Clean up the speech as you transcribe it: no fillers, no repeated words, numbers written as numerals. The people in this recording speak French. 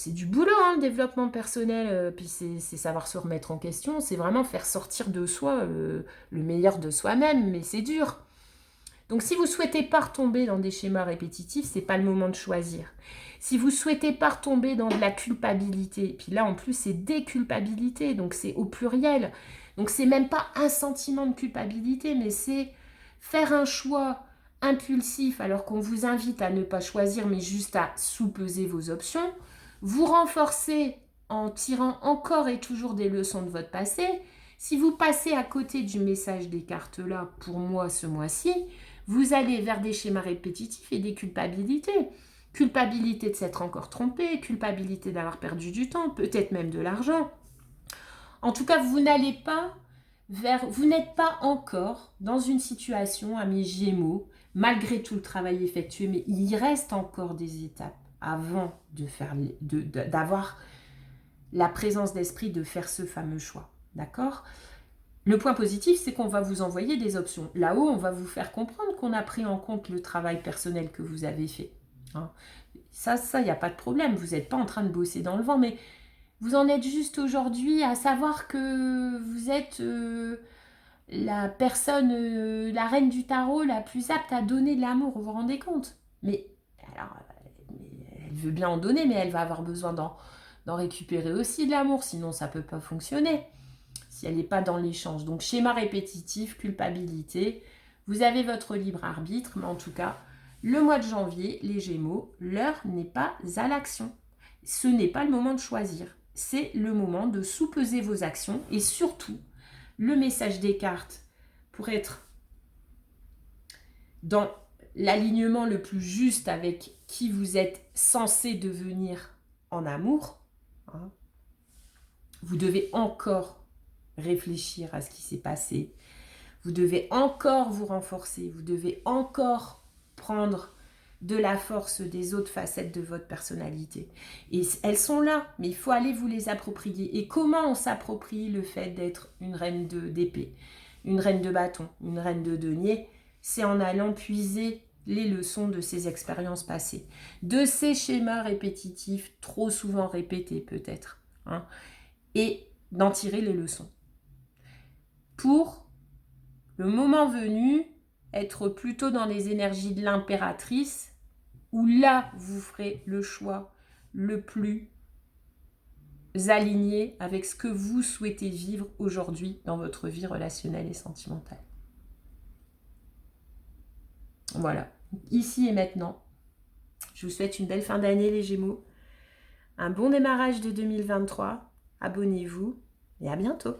c'est du boulot, hein, le développement personnel, puis c'est savoir se remettre en question, c'est vraiment faire sortir de soi, le meilleur de soi-même, mais c'est dur. Donc si vous souhaitez pas retomber dans des schémas répétitifs, c'est pas le moment de choisir. Si vous souhaitez pas retomber dans de la culpabilité, puis là en plus c'est déculpabilité, donc c'est au pluriel. Donc c'est même pas un sentiment de culpabilité, mais c'est faire un choix impulsif alors qu'on vous invite à ne pas choisir, mais juste à sous-peser vos options. Vous renforcer en tirant encore et toujours des leçons de votre passé. Si vous passez à côté du message des cartes là, pour moi ce mois-ci, vous allez vers des schémas répétitifs et des culpabilités. Culpabilité de s'être encore trompé, culpabilité d'avoir perdu du temps, peut-être même de l'argent. En tout cas, vous n'allez pas vous n'êtes pas encore dans une situation, amis Gémeaux, malgré tout le travail effectué, mais il reste encore des étapes avant d'avoir la présence d'esprit de faire ce fameux choix. D'accord ? Le point positif, c'est qu'on va vous envoyer des options. Là-haut, on va vous faire comprendre qu'on a pris en compte le travail personnel que vous avez fait. Hein. Ça, il n'y a pas de problème. Vous n'êtes pas en train de bosser dans le vent, mais vous en êtes juste aujourd'hui à savoir que vous êtes la personne, la reine du tarot la plus apte à donner de l'amour. Vous vous rendez compte ? Mais alors, elle veut bien en donner, mais elle va avoir besoin d'en récupérer aussi de l'amour, sinon ça ne peut pas fonctionner. Si elle n'est pas dans l'échange. Donc schéma répétitif, culpabilité, vous avez votre libre arbitre, mais en tout cas, le mois de janvier, les Gémeaux, l'heure n'est pas à l'action. Ce n'est pas le moment de choisir. C'est le moment de sous-peser vos actions et surtout, le message des cartes pour être dans l'alignement le plus juste avec qui vous êtes censé devenir en amour. Hein. Vous devez encore réfléchir à ce qui s'est passé. Vous devez encore vous renforcer. Vous devez encore prendre de la force des autres facettes de votre personnalité. Et elles sont là, mais il faut aller vous les approprier. Et comment on s'approprie le fait d'être une reine d'épée, une reine de bâton, une reine de denier? C'est en allant puiser les leçons de ces expériences passées, de ces schémas répétitifs, trop souvent répétés peut-être, hein, et d'en tirer les leçons. Pour le moment venu, être plutôt dans les énergies de l'impératrice, où là, vous ferez le choix le plus aligné avec ce que vous souhaitez vivre aujourd'hui dans votre vie relationnelle et sentimentale. Voilà, ici et maintenant. Je vous souhaite une belle fin d'année les Gémeaux, un bon démarrage de 2023. Abonnez-vous et à bientôt.